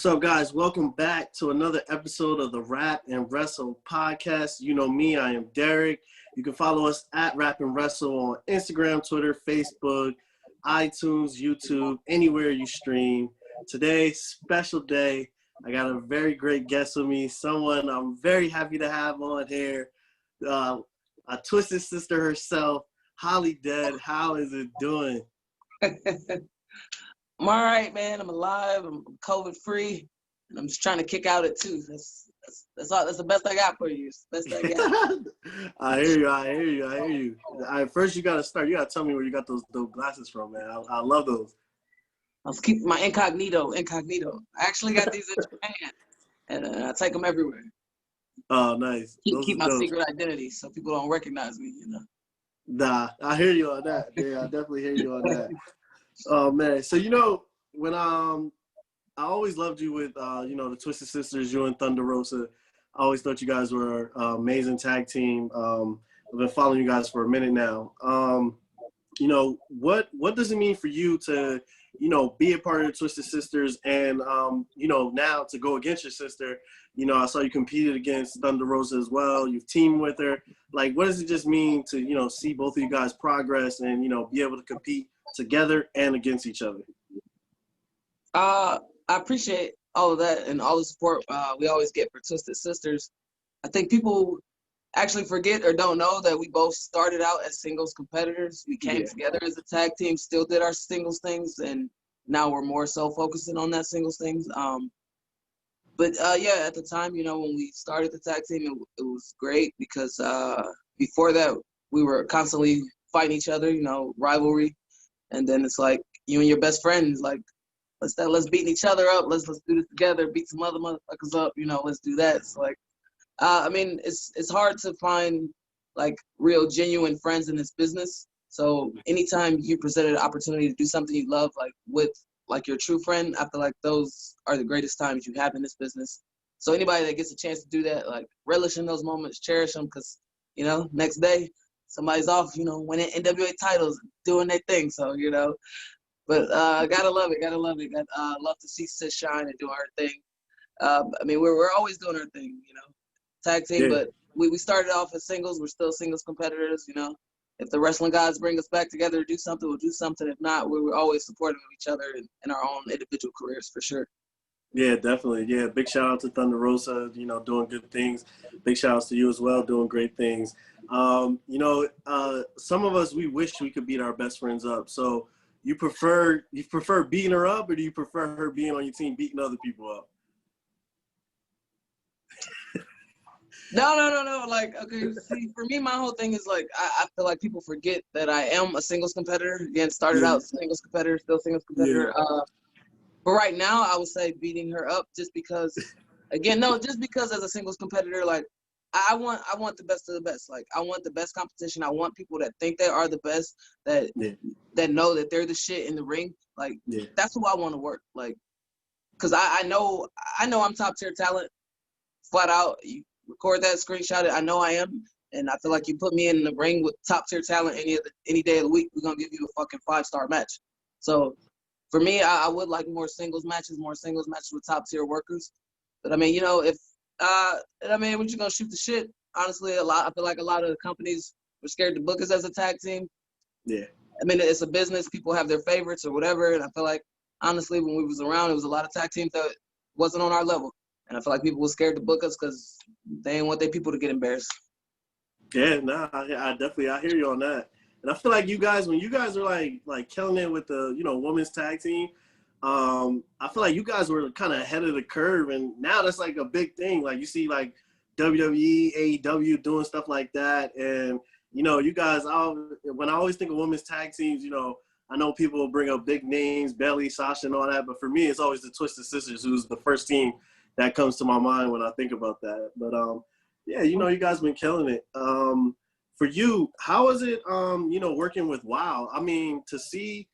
What's up, guys? Welcome back to another episode of the Rap and Wrestle podcast. You know me, I am Derek. You can follow us at RapnWrestle on Instagram, Twitter, Facebook, iTunes, YouTube, anywhere you stream. Today, special day. I got a very great guest with me, someone I'm very happy to have on here, a twisted sister herself, Holidead. How is it doing? I'm all right, man. I'm alive. I'm COVID free, and I'm just trying to kick out at 2. That's all. That's the best I got for you. It's the best I got. I hear you. First, you gotta start. You gotta tell me where you got those glasses from, man. I love those. I was keeping my incognito. I actually got these in Japan, and I take them everywhere. Oh, nice. Keep my secret identity so people don't recognize me. You know. Nah, I hear you on that. Yeah, I definitely hear you on that. Oh man, so when I always loved you with the Twisted Sisters, you and Thunder Rosa. I always thought you guys were an amazing tag team. I've been following you guys for a minute now. What does it mean for you to be a part of the Twisted Sisters and now to go against your sister? I saw you competed against Thunder Rosa as well. You've teamed with her. Like, what does it just mean to see both of you guys progress and be able to compete together and against each other? I appreciate all of that and all the support we always get for Twisted Sisters. I think people actually forget or don't know that we both started out as singles competitors. We came together as a tag team, still did our singles things, and now we're more so focusing on that singles things. But at the time, when we started the tag team, it was great because before that, we were constantly fighting each other, rivalry. And then it's like you and your best friends, like, let's beat each other up. Let's do this together. Beat some other motherfuckers up. Let's do that. It's like, it's hard to find like real genuine friends in this business. So anytime you presented an opportunity to do something you love, like with like your true friend, I feel like those are the greatest times you have in this business. So anybody that gets a chance to do that, like relish in those moments, cherish them, because next day somebody's off, winning NWA titles, doing their thing. So, but gotta love it. Love to see Sis shine and do her thing. We're always doing our thing, tag team, but we started off as singles. We're still singles competitors, If the wrestling gods bring us back together to do something, we'll do something. If not, we're always supporting each other in our own individual careers, for sure. Yeah, definitely. Yeah, big shout out to Thunder Rosa, doing good things. Big shout outs to you as well, doing great things. Some of us, we wish we could beat our best friends up. So you prefer beating her up, or do you prefer her being on your team beating other people up? No. Like, okay, see, for me, my whole thing is like, I feel like people forget that I am a singles competitor. Again, started out singles competitor, still singles competitor. But right now, I would say beating her up just because, just because as a singles competitor, like, I want the best of the best. Like, I want the best competition. I want people that think they are the best, that know that they're the shit in the ring. Like, that's who I want to work. Like, because I know I'm top tier talent, flat out. You record that, screenshot it. I know I am, and I feel like you put me in the ring with top tier talent any day of the week, we're gonna give you a fucking 5-star match. So for me, I would like more singles matches with top tier workers. But if we're just gonna shoot the shit. Honestly, I feel like a lot of the companies were scared to book us as a tag team. Yeah. It's a business. People have their favorites or whatever, and I feel like honestly, when we was around, it was a lot of tag teams that wasn't on our level. And I feel like people were scared to book us because they didn't want their people to get embarrassed. Yeah, I hear you on that. And I feel like you guys, when you guys are like killing it with the, women's tag team, I feel like you guys were kind of ahead of the curve. And now that's like a big thing. Like you see like WWE, AEW doing stuff like that. And, you guys, when I always think of women's tag teams, I know people will bring up big names, Bayley, Sasha, and all that. But for me, it's always the Twisted Sisters, who's the first team that comes to my mind when I think about that. But, you guys been killing it. For you, how is it, working with WOW? To see,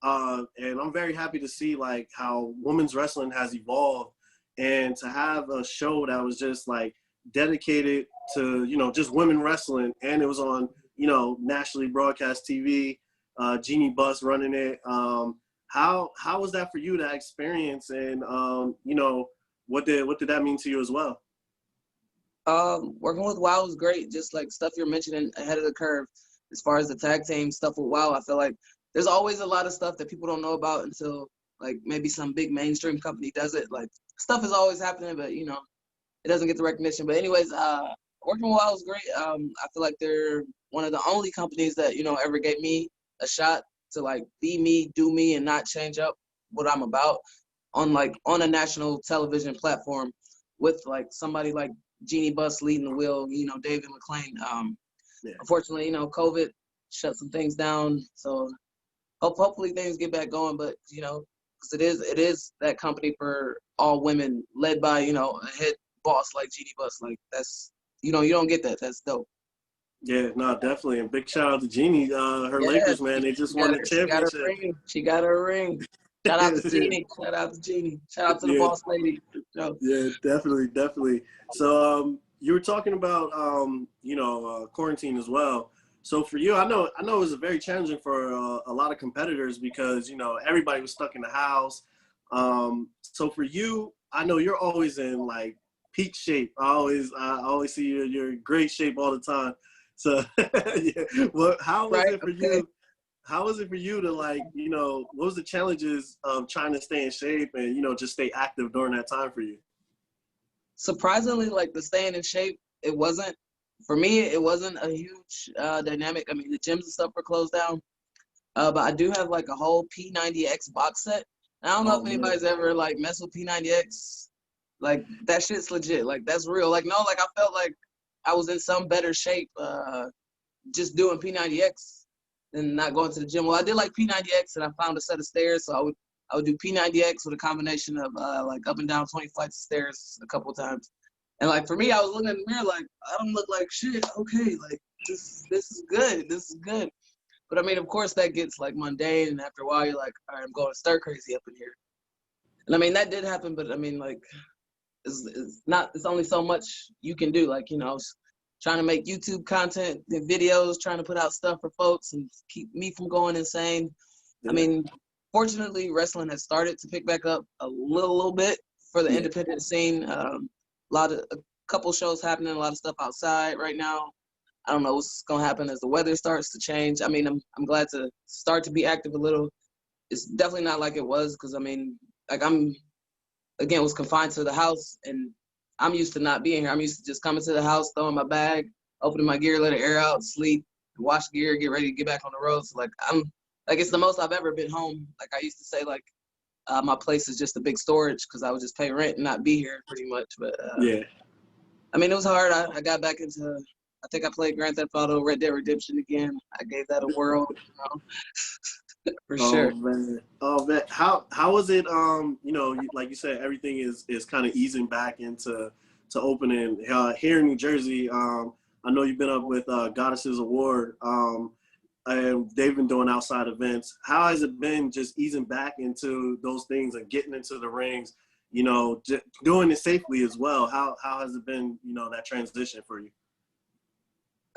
and I'm very happy to see, like, how women's wrestling has evolved and to have a show that was just, like, dedicated to, just women wrestling. And it was on, nationally broadcast TV, Jeannie Buss running it. how was that for you, that experience, and you know, what did that mean to you as well? Working with WoW was great. Just like stuff you're mentioning ahead of the curve, as far as the tag team stuff with WoW, I feel like there's always a lot of stuff that people don't know about until like maybe some big mainstream company does it. Like stuff is always happening, but you know, it doesn't get the recognition. But anyways, working with WoW was great. I feel like they're one of the only companies that, you know, ever gave me a shot to like be me, do me, and not change up what I'm about on a national television platform with like somebody like Jeannie Buss leading the wheel, you know, David McClain. Yeah. Unfortunately, you know, COVID shut some things down. So hopefully things get back going, but you know, because it is that company for all women, led by, you know, a head boss like Jeannie Buss. Like that's, you know, you don't get that. That's dope. Yeah, no, definitely. And big shout out to Jeannie. Her Yeah, Lakers, man, they just won the she got her championship. ring. She got her ring. Shout out to Jeannie. Shout out to Jeannie. Shout out to the Yeah, boss lady. So, yeah, definitely, definitely. So you were talking about you know, quarantine as well. So for you, I know it was very challenging for a lot of competitors because, you know, everybody was stuck in the house. So for you, I know you're always in like peak shape. I always see you're in great shape all the time. So yeah. Well, how was right, it for okay. you? How was it for you to, like, you know, what was the challenges of trying to stay in shape and, you know, just stay active during that time for you? Surprisingly, like the staying in shape, it wasn't, for me, it wasn't a huge dynamic. I mean, the gyms and stuff were closed down. But I do have like a whole P90X box set. I don't know Oh if man. anybody's ever like messed with P90X. Like that shit's legit. Like that's real. Like no, like I felt like I was in some better shape just doing P90X than not going to the gym. Well, I did like P90X and I found a set of stairs, so I would do P90X with a combination of like up and down 20 flights of stairs a couple of times. And like for me, I was looking in the mirror like I don't look like shit. Okay, like this is good. This is good. But I mean, of course, that gets like mundane, and after a while, you're like, all right, I'm going stir crazy up in here. And I mean, that did happen, but I mean, like, it's not. It's only so much you can do. Like, you know, I was trying to make YouTube content and videos, trying to put out stuff for folks and keep me from going insane. I Yeah. mean, fortunately, wrestling has started to pick back up a little bit for the Yeah. independent scene. A couple shows happening, a lot of stuff outside right now. I don't know what's gonna happen as the weather starts to change. I mean, I'm glad to start to be active a little. It's definitely not like it was because I mean, like I'm again was confined to the house, and I'm used to not being here. I'm used to just coming to the house, throwing my bag, opening my gear, let it air out, sleep, wash gear, get ready to get back on the road. So like I'm like it's the most I've ever been home. Like I used to say, like my place is just a big storage because I would just pay rent and not be here pretty much. But Yeah. I mean, it was hard. I got back into. I think I played Grand Theft Auto, Red Dead Redemption again. I gave that a whirl, for Oh sure. man. Oh man. How was it? You know, like you said, everything is kind of easing back into opening here in New Jersey. I know you've been up with Goddesses Award. And they've been doing outside events. How has it been just easing back into those things and getting into the rings? You know, doing it safely as well. How has it been? You know, that transition for you?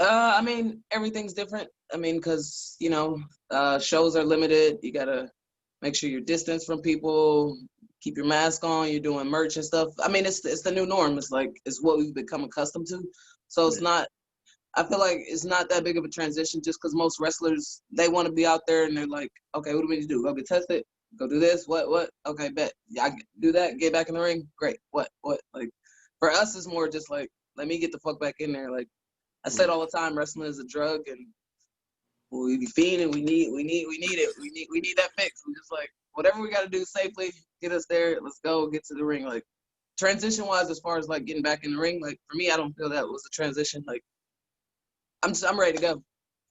I mean, everything's different. I mean, because, you know, shows are limited. You got to make sure you're distanced from people, keep your mask on, you're doing merch and stuff. I mean, it's the new norm. It's like, it's what we've become accustomed to. So it's Yeah. not, I feel like it's not that big of a transition just because most wrestlers, they want to be out there and they're like, okay, what do we need to do? Go get tested? Go do this? What? Okay, bet. Yeah, I do that, get back in the ring? Great. What? Like, for us, it's more just like, let me get the fuck back in there. Like, I said all the time, wrestling is a drug, and we be fiending. We need it. We need that fix. We just like whatever we got to do safely, get us there. Let's go, get to the ring. Like transition wise, as far as like getting back in the ring, like for me, I don't feel that was a transition. Like I'm ready to go.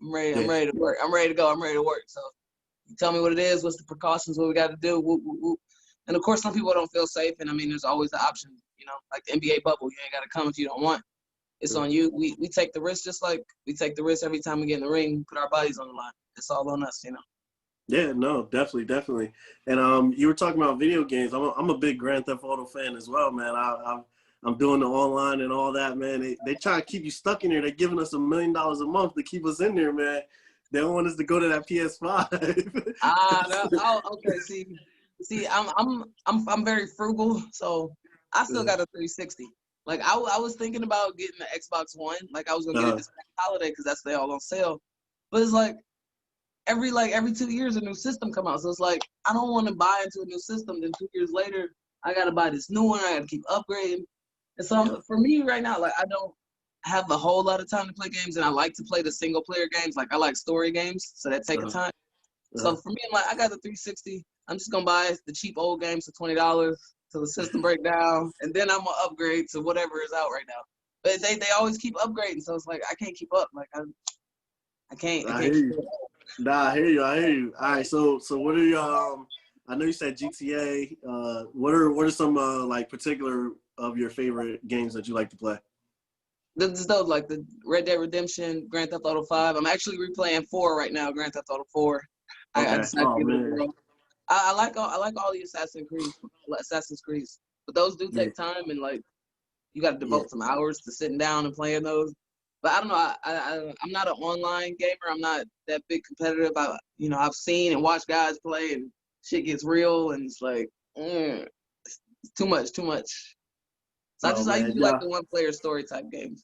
I'm Yeah. ready to work. I'm ready to go. I'm ready to work. So you tell me what it is. What's the precautions? What we got to do? Whoop, whoop, whoop. And of course, some people don't feel safe. And I mean, there's always the option. You know, like the NBA bubble. You ain't got to come if you don't want. It's on you. We take the risk just like we take the risk every time we get in the ring, put our bodies on the line. It's all on us, you know. Yeah, no, definitely, definitely. And you were talking about video games. I'm a big Grand Theft Auto fan as well, man. I'm doing the online and all that, man. They try to keep you stuck in there. They're giving us $1 million a month to keep us in there, man. They don't want us to go to that PS5. No, oh, okay. See, I'm very frugal, so I still got a 360. Like I was thinking about getting the Xbox One. Like I was gonna get it this holiday because that's they all on sale. But it's like every 2 years a new system come out. So it's like I don't want to buy into a new system. Then 2 years later, I gotta buy this new one. I gotta keep upgrading. And so for me right now, like I don't have a whole lot of time to play games, and I like to play the single player games. Like I like story games, so that take a time. So for me, I'm like I got the 360. I'm just gonna buy the cheap old games for $20 till the system break down, and then I'm gonna upgrade to whatever is out right now. But they always keep upgrading, so it's like I can't keep up. Like I can't. I hear you. Nah, I hear you. All right, so what are your I know you said GTA. What are some like particular of your favorite games that you like to play? This is those like the Red Dead Redemption, Grand Theft Auto 5. I'm actually replaying 4 right now, Grand Theft Auto 4. Okay. I decided to give it a go. I like all the Assassin's Creed, but those do take time, and like you got to devote some hours to sitting down and playing those. But I don't know. I'm not an online gamer. I'm not that big competitive. I've seen and watched guys play, and shit gets real, and it's like it's too much. So I usually like the one player story type games.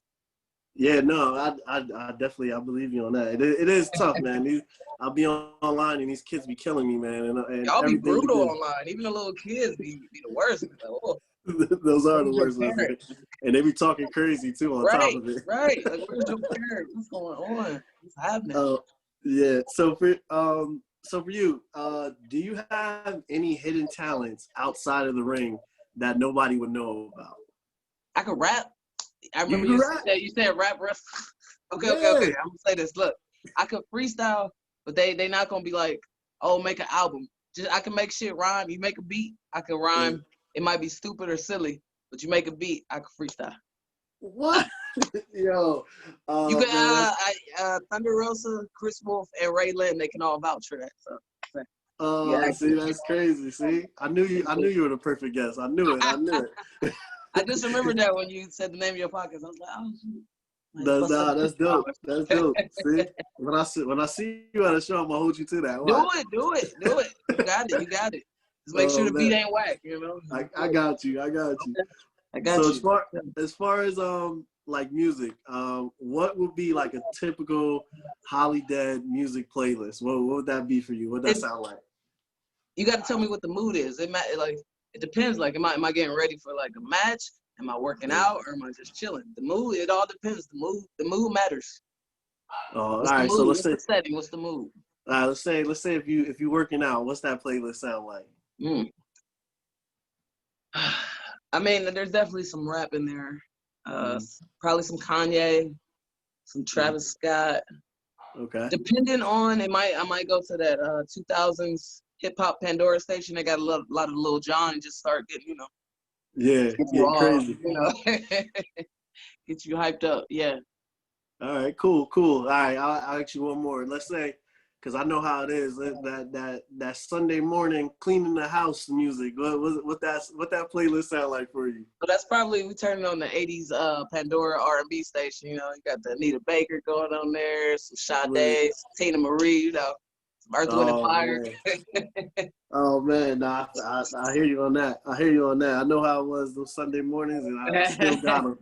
Yeah, no, I definitely believe you on that. It is tough, man. I'll be online and these kids be killing me, man. And y'all be brutal online. Even the little kids be the worst. Like, oh. Those are the worst ones, and they be talking crazy too on top of it. Right. Like, where's your parents? What's going on? What's happening? Yeah. So for you, do you have any hidden talents outside of the ring that nobody would know about? I could rap. I remember you said rap wrestle. Okay. I'm gonna say this. Look, I could freestyle, but they not gonna be like, oh, make an album. Just I can make shit rhyme. You make a beat, I can rhyme. Yeah. It might be stupid or silly, but you make a beat, I can freestyle. What? Yo. You can Thunder Rosa, Chris Wolf, and Ray Lynn, they can all vouch for that. So see, that's crazy. See? I knew you were the perfect guest. I knew it. I just remembered that when you said the name of your podcast. I was like, oh shoot. That's dope. That's dope. See, when I see you at a show, I'm gonna hold you to that. Do it. You got it. Just make sure the beat ain't whack. You know. I got you. I got you. So as far as like music, what would be like a typical Holidead music playlist? What would that be for you? What would that sound like? You got to tell me what the mood is. It depends. Like, am I getting ready for like a match? Am I working out, or am I just chilling? The mood, it all depends. The mood matters. All right. So let's say the setting. What's the mood? All right. Let's say if you're working out, what's that playlist sound like? I mean, there's definitely some rap in there. Probably some Kanye, some Travis Scott. Okay. Depending on, I might go to that 2000s hip hop Pandora station. They got a lot of Lil Jon and just start getting, Yeah, crazy. Get you hyped up. Yeah. All right, cool. All right, I'll ask you one more. Let's say, because I know how it is, that Sunday morning cleaning the house music. What that playlist sound like for you? Well, that's probably we turning on the '80s Pandora R&B station. You got the Anita Baker going on there, some Sade, some Tina Marie. Some Earth, Wind, and Fire. Oh man, nah, I hear you on that. I know how it was those Sunday mornings, and I still got them.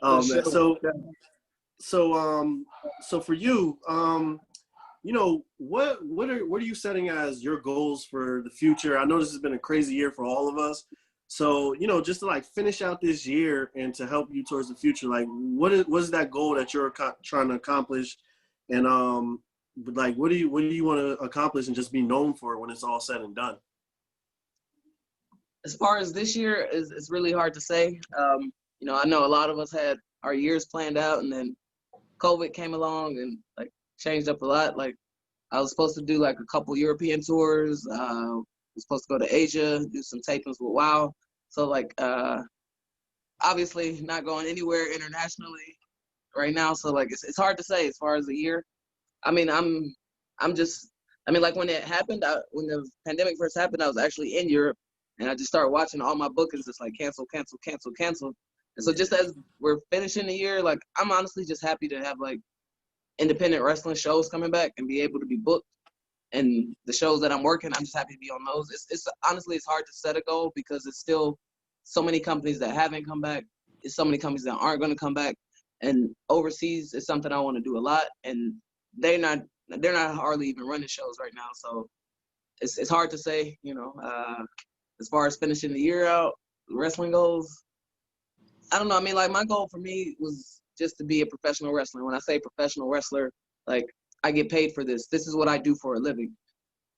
Oh man, so for you, what are you setting as your goals for the future? I know this has been a crazy year for all of us. So just to like finish out this year and to help you towards the future, like what's that goal that you're trying to accomplish, and like what do you want to accomplish and just be known for when it's all said and done? As far as this year, it's really hard to say. I know a lot of us had our years planned out, and then COVID came along and like changed up a lot. Like I was supposed to do like a couple European tours. I was supposed to go to Asia, do some tapings with WoW. So like obviously not going anywhere internationally right now. So like it's hard to say as far as the year. I mean, like when it happened, when the pandemic first happened, I was actually in Europe, and I just started watching all my bookings just like cancel. And so just as we're finishing the year, like I'm honestly just happy to have like independent wrestling shows coming back and be able to be booked. And the shows that I'm working, I'm just happy to be on those. It's honestly, it's hard to set a goal because it's still so many companies that haven't come back. It's so many companies that aren't going to come back. And overseas is something I want to do a lot. And they're not hardly even running shows right now. So it's hard to say, you know, as far as finishing the year out, wrestling goes. I don't know. I mean, like, my goal for me was just to be a professional wrestler. When I say professional wrestler, like, I get paid for this. This is what I do for a living.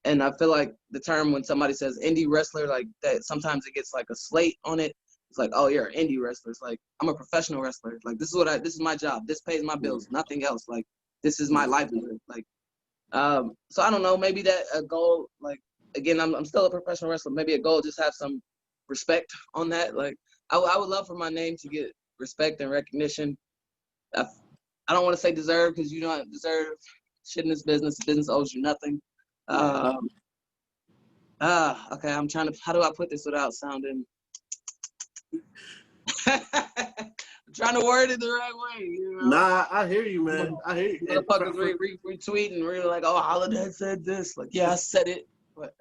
And I feel like the term when somebody says indie wrestler, like that, sometimes it gets like a slate on it. It's like, oh, you're an indie wrestler. It's like, I'm a professional wrestler. Like, this is my job. This pays my bills, nothing else. Like, this is my livelihood. Like, so I don't know, maybe that a goal, like, again, I'm still a professional wrestler. Maybe a goal, just have some respect on that. Like, I would love for my name to get respect and recognition. I don't want to say deserve, because you don't deserve shit in this business. The business owes you nothing. Okay, I'm trying to, how do I put this without sounding, I'm trying to word it the right way. You know? Nah, I hear you, man. I hear you. Motherfuckers retweet and really like, oh, Holidead said this. Like, yeah, I said it. But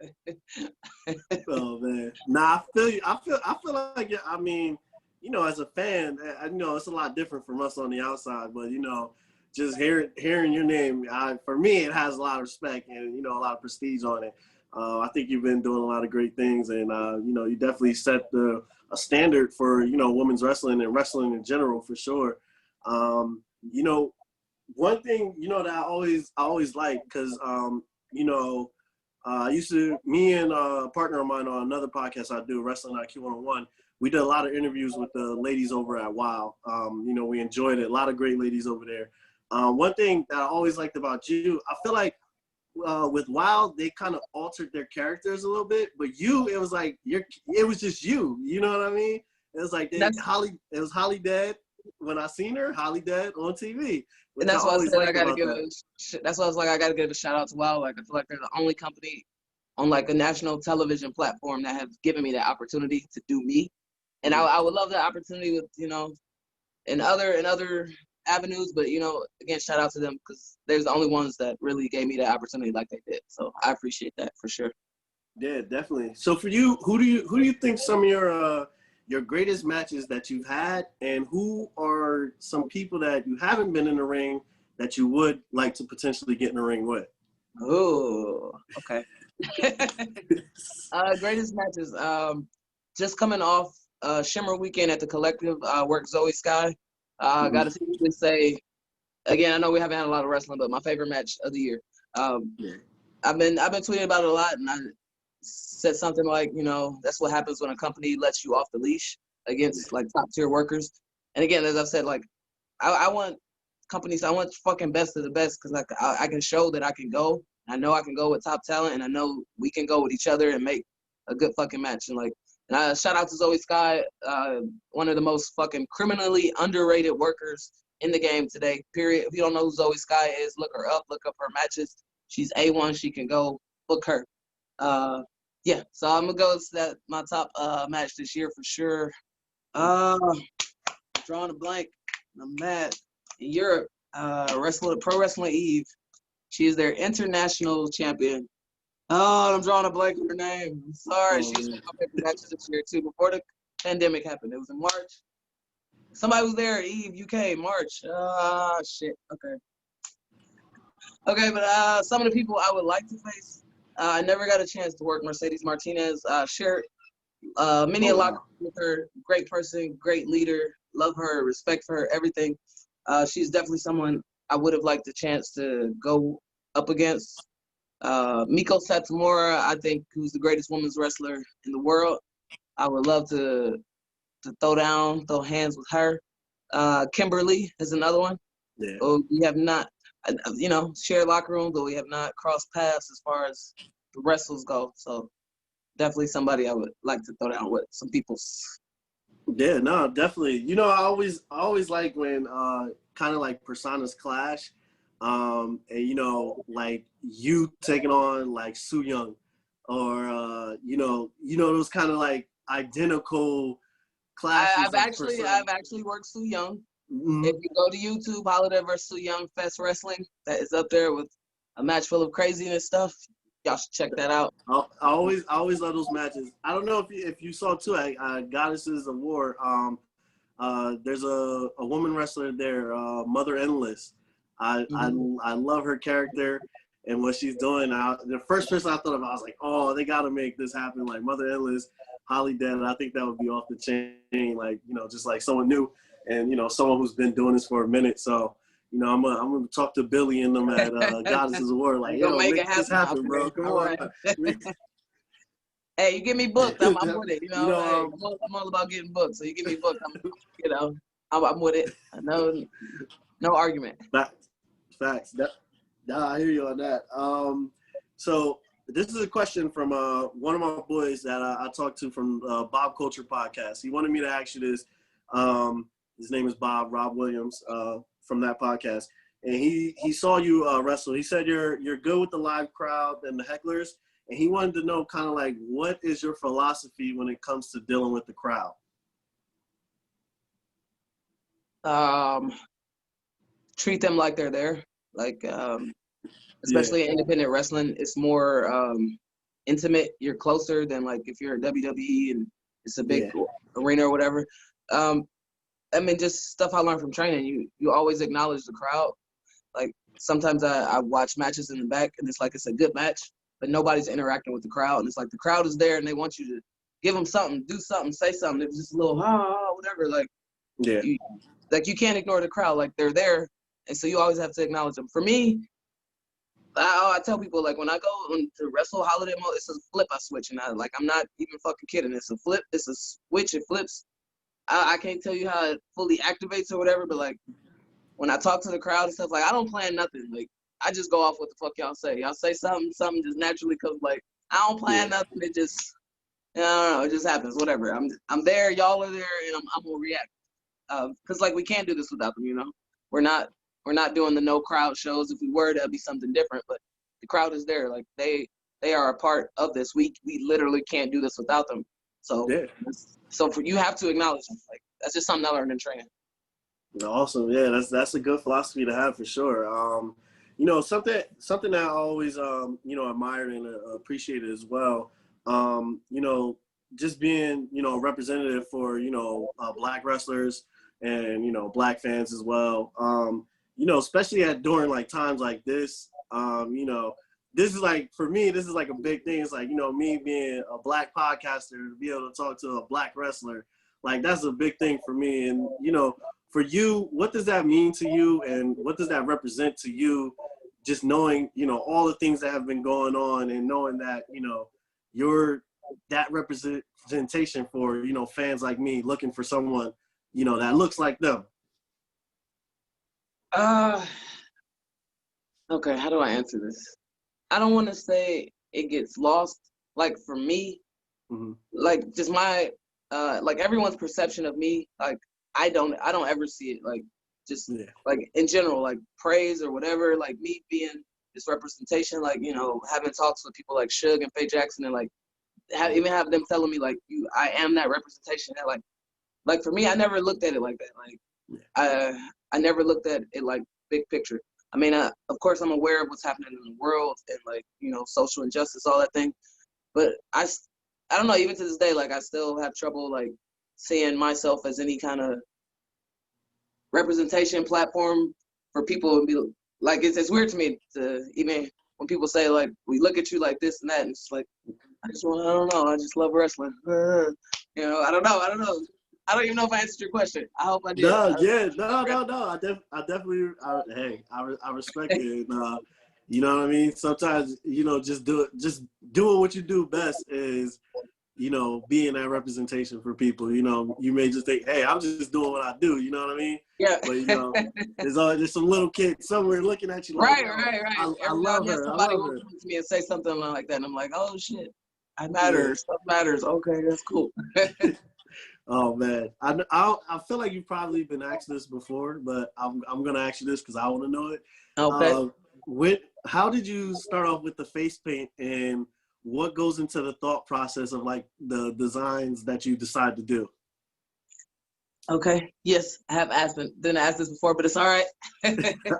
oh man, nah, I feel you. I feel like, I mean, you know, as a fan, I know it's a lot different from us on the outside, but you know, just hearing your name, for me, it has a lot of respect and, you know, a lot of prestige on it. I think you've been doing a lot of great things, and you know, you definitely set a standard for, you know, women's wrestling and wrestling in general, for sure. You know, one thing, you know, that I always like, because you know, me and a partner of mine on another podcast I do, Wrestling IQ 101, we did a lot of interviews with the ladies over at WOW. You know, we enjoyed it. A lot of great ladies over there. One thing that I always liked about you, I feel like with WOW, they kind of altered their characters a little bit, but you, it was like it was just you. You know what I mean? It was like it was Holidead when I seen her, Holidead on TV. And that's why I said I gotta give a shout out to WOW. Like, I feel like they're the only company on like a national television platform that have given me the opportunity to do me. And I would love that opportunity with, you know, in other avenues, but, you know, again, shout out to them, because they're the only ones that really gave me that opportunity like they did. So I appreciate that for sure. Yeah, definitely. So for you, who do you think some of your greatest matches that you've had, and who are some people that you haven't been in the ring that you would like to potentially get in the ring with? Oh, okay. Greatest matches. Just coming off Shimmer weekend at the Collective, worked Zoe Sky. Got to seriously say, again, I know we haven't had a lot of wrestling, but my favorite match of the year. I've been tweeting about it a lot, and I said something like, you know, that's what happens when a company lets you off the leash against like top tier workers. And again, as I've said, like, I want companies, I want fucking best of the best, because like I can show that I can go. I know I can go with top talent, and I know we can go with each other and make a good fucking match. And like, shout out to Zoe Sky, one of the most fucking criminally underrated workers in the game today, period. If you don't know who Zoe Sky is, look her up, look up her matches. She's A1, she can go, book her. Yeah, so I'm gonna go to my top match this year for sure. Drawing a blank, I'm mad. In Europe, Pro Wrestling Eve. She is their international champion. Oh, I'm drawing a blank on her name. I'm sorry. She was my favorite matches this year too. Before the pandemic happened, it was in March. Somebody was there at Eve UK, March. Shit. Okay, but some of the people I would like to face, I never got a chance to work Mercedes Martinez. Shared many a locker with her. Great person, great leader. Love her, respect for her, everything. She's definitely someone I would have liked the chance to go up against. Miko Satomura, I think, who's the greatest women's wrestler in the world. I would love to throw hands with her. Kimberly is another one. Yeah. We have not, you know, shared locker room, but we have not crossed paths as far as the wrestles go. So definitely somebody I would like to throw down with, some people. Yeah, no, definitely. You know, I always like when kind of like personas clash. And you know, like you taking on like Su Young, or you know those kind of like identical clashes. I've actually worked Su Young. If you go to YouTube, Holidead versus Young Fest Wrestling, that is up there with a match full of craziness stuff. Y'all should check that out. I always love those matches. I don't know if you saw too at Goddesses of War. There's a woman wrestler there, Mother Endless. I love her character and what she's doing. The first person I thought of, I was like, oh, they got to make this happen. Like Mother Endless, Holidead. I think that would be off the chain. Like, you know, just like someone new and, you know, someone who's been doing this for a minute. So, you know, I'm gonna talk to Billy and them at Goddesses of War. Like, yo, make this happen, bro. Come on. Hey, you get me booked, I'm with it. You know, I'm all about getting booked. So you get me booked, I'm with it. No argument. Facts. I hear you on that. So this is a question from one of my boys that I talked to from Bob Culture Podcast. He wanted me to ask you this. His name is Rob Williams, from that podcast, and he saw you wrestle. He said you're good with the live crowd and the hecklers, and he wanted to know kind of like what is your philosophy when it comes to dealing with the crowd. Treat them like they're there. Like, especially in independent wrestling, it's more intimate. You're closer than like if you're at WWE and it's a big arena or whatever. I mean, just stuff I learned from training. You always acknowledge the crowd. Like sometimes I watch matches in the back and it's like it's a good match, but nobody's interacting with the crowd. And it's like the crowd is there and they want you to give them something, do something, say something. It's just a little whatever. Like you can't ignore the crowd. Like they're there, and so you always have to acknowledge them. For me, I tell people like when I go to wrestle Holiday mode, it's a flip I switch, and I'm not even fucking kidding. It's a flip. It's a switch. It flips. I can't tell you how it fully activates or whatever, but like when I talk to the crowd and stuff, like I don't plan nothing. Like I just go off what the fuck y'all say. Y'all say something just naturally comes. Like I don't plan nothing. It just, I don't know. It just happens. Whatever. I'm there. Y'all are there, and I'm gonna react. Cause like we can't do this without them. You know, we're not doing the no crowd shows. If we were, that'd be something different. But the crowd is there. Like they are a part of this. We literally can't do this without them. So you have to acknowledge them. Like that's just something I learned in training. Awesome. Yeah, that's a good philosophy to have for sure. You know, something that I always you know, admired and appreciated as well. You know, just being, you know, a representative for, you know, Black wrestlers and, you know, Black fans as well. You know, especially during like times like this, you know, this is like, for me, this is like a big thing. It's like, you know, me being a Black podcaster, to be able to talk to a Black wrestler, like that's a big thing for me. And, you know, for you, what does that mean to you? And what does that represent to you? Just knowing, you know, all the things that have been going on and knowing that, you know, you're that representation for, you know, fans like me looking for someone, you know, that looks like them. Okay, how do I answer this? I don't want to say it gets lost. Like for me, like just my, like everyone's perception of me, like I don't ever see it like just like in general, like praise or whatever, like me being this representation, like, you know, having talks with people like Suge and Faye Jackson and like even have them telling me like I am that representation. That like for me, I never looked at it like that. Like I never looked at it like big picture. I mean, of course, I'm aware of what's happening in the world and like, you know, social injustice, all that thing. But I don't know, even to this day, like I still have trouble like seeing myself as any kind of representation platform for people and be like, it's weird to me to even when people say like, we look at you like this and that, and it's like, I don't know, I just love wrestling. You know, I don't know. I don't even know if I answered your question. I hope I did. No. I definitely, I respect it. And, you know what I mean? Sometimes, you know, just doing what you do best is, you know, being that representation for people. You know, you may just think, hey, I'm just doing what I do. You know what I mean? Yeah. But, you know, there's some little kid somewhere looking at you like, right. I love her. Somebody will come to me and say something like that, and I'm like, oh, shit. I matter. Yeah. Stuff matters. Okay, that's cool. Oh man, I feel like you've probably been asked this before, but I'm gonna ask you this because I want to know it. Okay. How did you start off with the face paint, and what goes into the thought process of like the designs that you decide to do? Okay. Yes, I have didn't ask this before, but it's all right.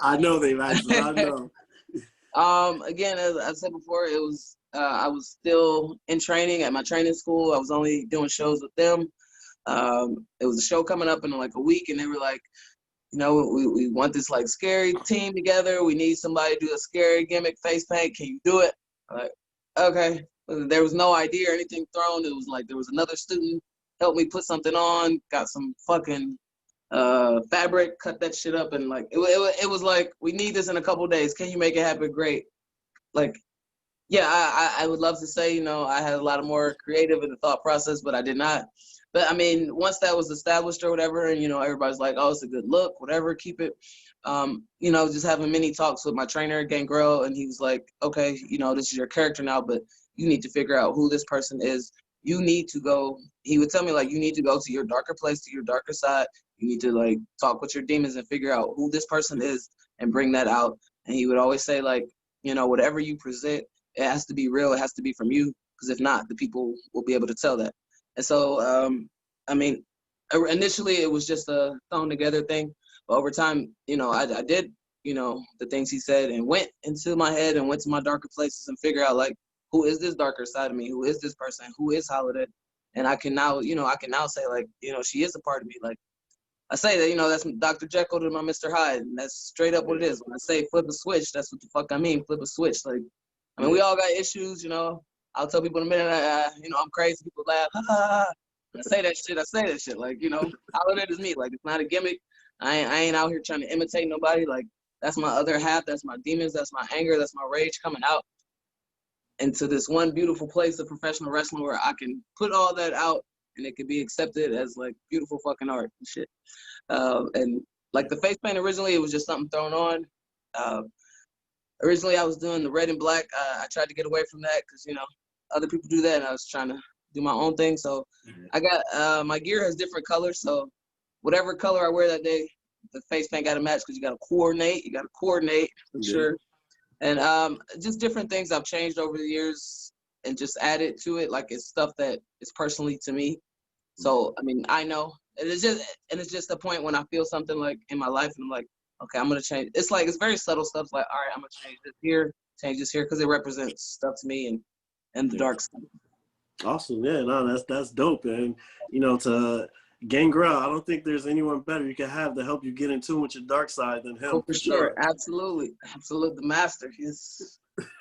I know they've asked it. I know. Again, as I said before, it was I was still in training at my training school. I was only doing shows with them. It was a show coming up in like a week, and they were like, you know, we want this like scary team together. We need somebody to do a scary gimmick face paint. Can you do it? I'm like, okay. There was no idea or anything thrown. It was like there was another student helped me put something on, got some fucking fabric, cut that shit up, and like it was like, we need this in a couple days. Can you make it happen? Great. Like, yeah, I would love to say, you know, I had a lot of more creative in the thought process, but I did not. But I mean, once that was established or whatever, and you know, everybody's like, oh, it's a good look, whatever, keep it. You know, just having many talks with my trainer, Gangrel, and he was like, okay, you know, this is your character now, but you need to figure out who this person is. You need to go, he would tell me, like, you need to go to your darker place, to your darker side. You need to, like, talk with your demons and figure out who this person is and bring that out. And he would always say, like, you know, whatever you present, it has to be real. It has to be from you, because if not, the people will be able to tell that. And so, I mean, initially it was just a thrown together thing. But over time, you know, I did, you know, the things he said and went into my head and went to my darker places and figure out, like, who is this darker side of me? Who is this person? Who is Holidead? And I can now, you know, say, like, you know, she is a part of me. Like, I say that, you know, that's Dr. Jekyll to my Mr. Hyde. And that's straight up what it is. When I say flip a switch, that's what the fuck I mean, flip a switch. Like, I mean, we all got issues, you know. I'll tell people in a minute, you know, I'm crazy. People laugh. Ha, ha, ha. I say that shit. Like, you know, Holidead is me. Like, it's not a gimmick. I ain't out here trying to imitate nobody. Like, that's my other half. That's my demons. That's my anger. That's my rage coming out into this one beautiful place of professional wrestling where I can put all that out and it can be accepted as, like, beautiful fucking art and shit. And like the face paint originally, it was just something thrown on. Originally, I was doing the red and black. I tried to get away from that because, you know, other people do that, and I was trying to do my own thing. So I got, my gear has different colors. So whatever color I wear that day, the face paint got to match, because you got to coordinate. You got to coordinate for sure. And just different things I've changed over the years and just added to it. Like, it's stuff that is personally to me. So, I mean, I know. And it's just a point when I feel something, like, in my life, and I'm like, okay, I'm going to change. It's like, it's very subtle stuff. Like, all right, I'm going to change this here, change this here, because it represents stuff to me and the dark stuff. Awesome. Yeah, no, that's dope. And, you know, to Gangrel, I don't think there's anyone better you can have to help you get in tune with your dark side than him. Oh, for sure. Absolutely. Absolutely. The master. He's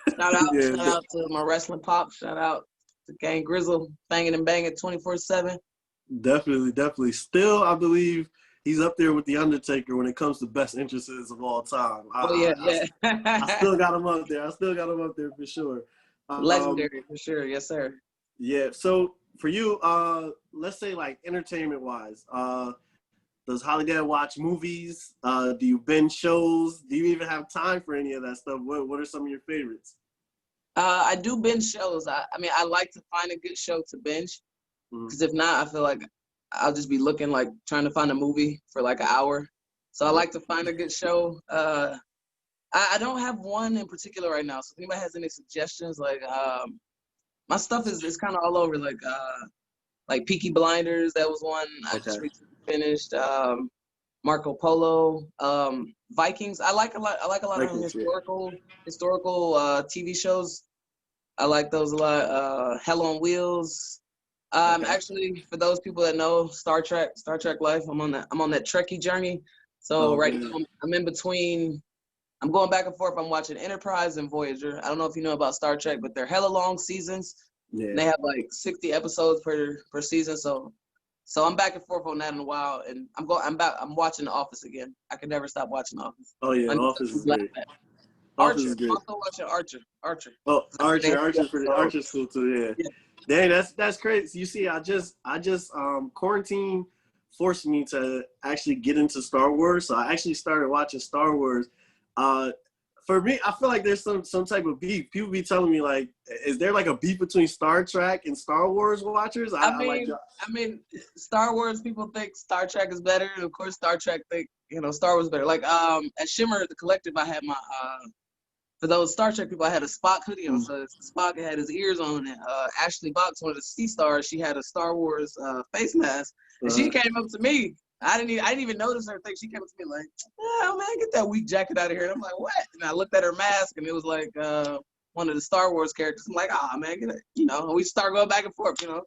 shout out to my wrestling pop. Shout out to Gang Grizzle, banging and banging 24/7. Definitely. Still, I believe he's up there with The Undertaker when it comes to best entrances of all time. I still got him up there. For sure. Legendary, for sure. Yes, sir. Yeah. So for you, let's say, like, entertainment-wise, does Holidead watch movies? Do you binge shows? Do you even have time for any of that stuff? What are some of your favorites? I do binge shows. I mean, I like to find a good show to binge, because if not, I feel like I'll just be looking, like, trying to find a movie for like an hour. So I like to find a good show. I don't have one in particular right now. So if anybody has any suggestions, like, my stuff is kind of all over. Like Peaky Blinders, that was one I just recently finished. Marco Polo, Vikings. I like a lot of historical TV shows. I like those a lot. Hell on Wheels. Actually, for those people that know Star Trek Life, I'm on that Trekkie journey. So right now I'm in between. I'm going back and forth. I'm watching Enterprise and Voyager. I don't know if you know about Star Trek, but they're hella long seasons. Yeah. And they have like 60 episodes per season. So I'm back and forth on that in a while. And I'm watching The Office again. I can never stop watching The Office. Oh yeah, Office is great. Archer. I'm also watching Archer. Oh, Archer's cool too. Yeah. Dang, that's crazy. You see, I just quarantine forced me to actually get into Star Wars. So I actually started watching Star Wars. For me, I feel like there's some type of beef. People be telling me, like, is there like a beef between Star Trek and Star Wars watchers? I mean, Star Wars people think Star Trek is better, and of course Star Trek think, Star Wars is better. Like, at Shimmer, the collective, I had my for those Star Trek people, I had a Spock hoodie on. So Spock had his ears on, and Ashley Box, one of the Sea Stars, she had a Star Wars face mask, and she came up to me. I didn't even notice her thing. She came up to me like, oh man, get that weak jacket out of here. And I'm like, what? And I looked at her mask and it was like one of the Star Wars characters. I'm like, ah man, get it. You know, and we start going back and forth, you know.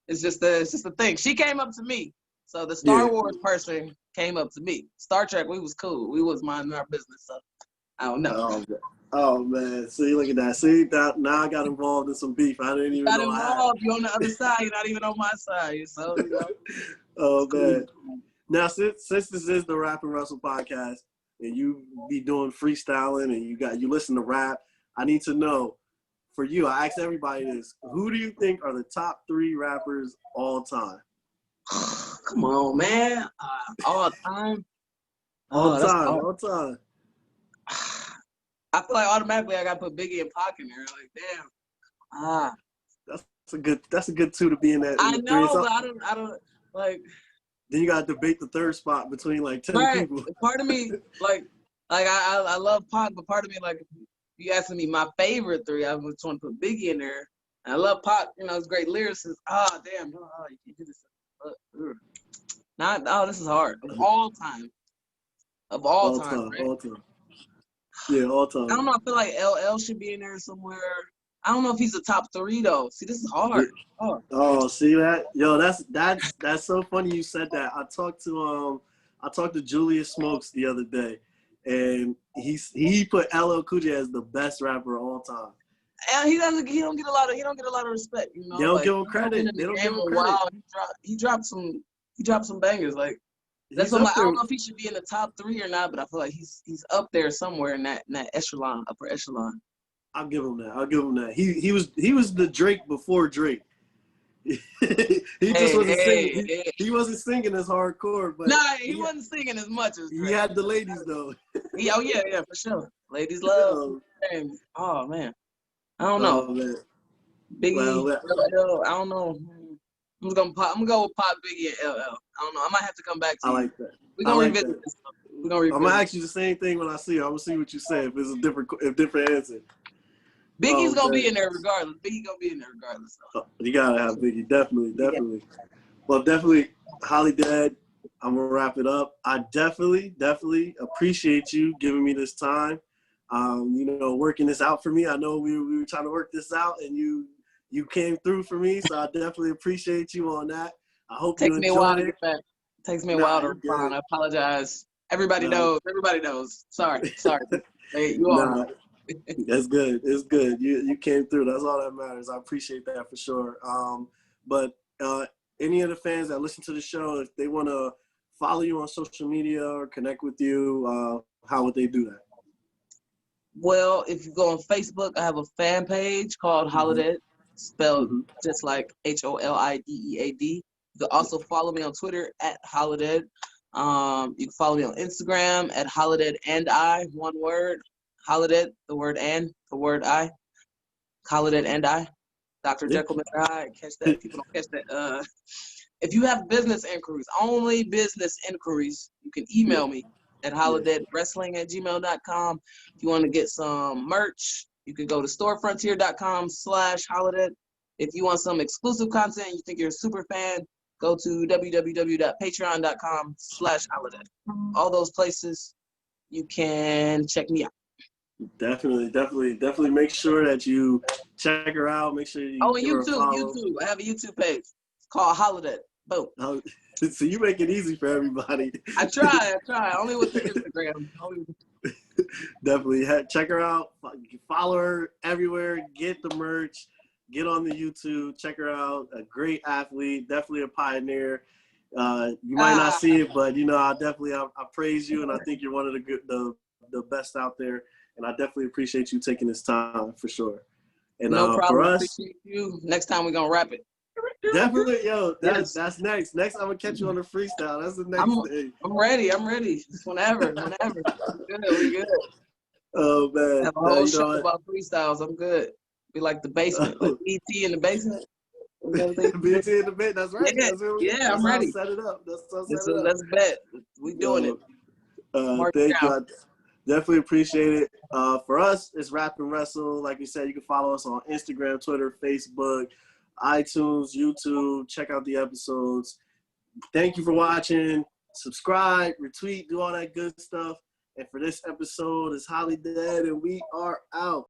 It's just the thing. She came up to me. So the Star Wars person came up to me. Star Trek, we was cool. We was minding our business. So I don't know. Oh man. See, look at that. See, now I got involved in some beef. I didn't even know I had. You're on the other side. You're not even on my side. So, you know. Oh man. Now, since this is the Rap and Wrestle podcast, and you be doing freestyling, and you listen to rap, I need to know, for you, I ask everybody this: who do you think are the top 3 rappers all time? Come on, man! All time. All time. I feel like automatically I gotta put Biggie and Pac in there. Like, damn. That's a good 2 to be in that. I know, but I don't like. Then you gotta debate the third spot between like 10 people. Part of me, like I love Pac, but part of me, like, if you asking me my favorite 3, I was trying to put Biggie in there. And I love Pac, you know, it's great lyricist. Damn, you can't do this. This is hard. Of all time. Right? All time. Yeah, all time. I don't know. I feel like LL should be in there somewhere. I don't know if he's a top 3 though. See, this is hard. Yeah. Oh, see that? Yo, that's so funny you said that. I talked to Julius Smokes the other day, and he put LL Cool J as the best rapper of all time. And he don't get a lot of respect. You know, they don't give him credit. They don't give him credit. Wow, he dropped some bangers. Like, that's what I don't know if he should be in the top 3 or not, but I feel like he's up there somewhere in that echelon, upper echelon. I'll give him that. He was the Drake before Drake. He just wasn't singing. He wasn't singing as hardcore, but he wasn't singing as much as Drake. He had the ladies though. Yeah, for sure. Ladies love. Oh man, I don't know. Biggie, I don't know. I'm gonna go with Pop, Biggie, and LL. I don't know. I might have to come back to you. I like that. We're gonna revisit this. I'm gonna ask you the same thing when I see you. I'm gonna see what you say. If it's a different answer. Biggie's gonna be in there regardless. You gotta have Biggie, definitely. Yeah. Well, definitely, Holidead. I'm gonna wrap it up. I definitely appreciate you giving me this time. Working this out for me. I know we were trying to work this out, and you came through for me. So I definitely appreciate you on that. I hope you enjoyed it. Takes me a while to get back. Takes me a while to respond. I apologize. Everybody knows. Sorry. Hey, you are. That's good. It's good. You came through. That's all that matters. I appreciate that for sure. But any of the fans that listen to the show, if they want to follow you on social media or connect with you, how would they do that? Well, if you go on Facebook, I have a fan page called Holidead, spelled just like Holidead. You can also follow me on Twitter at Holidead. You can follow me on Instagram at Holidead and I, one word. Holidead, the word and, the word I. Holidead and I. Dr. Jekyll, Mr. Hyde. Catch that. People don't catch that. If you have business inquiries, only business inquiries, you can email me at holideadwrestling@gmail.com. If you want to get some merch, you can go to storefrontier.com/Holidead. If you want some exclusive content, you think you're a super fan, go to www.patreon.com/Holidead. All those places, you can check me out. Definitely make sure that you check her out. Make sure you and YouTube. I have a YouTube page. It's called Holidead. Boom. So you make it easy for everybody. I try. Only with the Instagram. Definitely check her out. Follow her everywhere. Get the merch. Get on the YouTube. Check her out. A great athlete. Definitely a pioneer. You might not see it, but I praise you, and I think you're one of the best out there. And I definitely appreciate you taking this time for sure. And no problem. For us, appreciate you. Next time we're gonna wrap it. Definitely, that's next. Next, I'm gonna catch you on the freestyle. That's the next thing. I'm ready. Just whenever. We good. Oh man, have a whole show about freestyles. I'm good. Be like the basement, like ET in the basement. BT in the basement. That's right. Yeah, I'm ready. Set it up. Let's bet. We doing it. Thank you. Definitely appreciate it. For us, it's RapnWrestle. Like you said, you can follow us on Instagram, Twitter, Facebook, iTunes, YouTube. Check out the episodes. Thank you for watching. subscribe, retweet, do all that good stuff. And for this episode, it's Holidead, and we are out.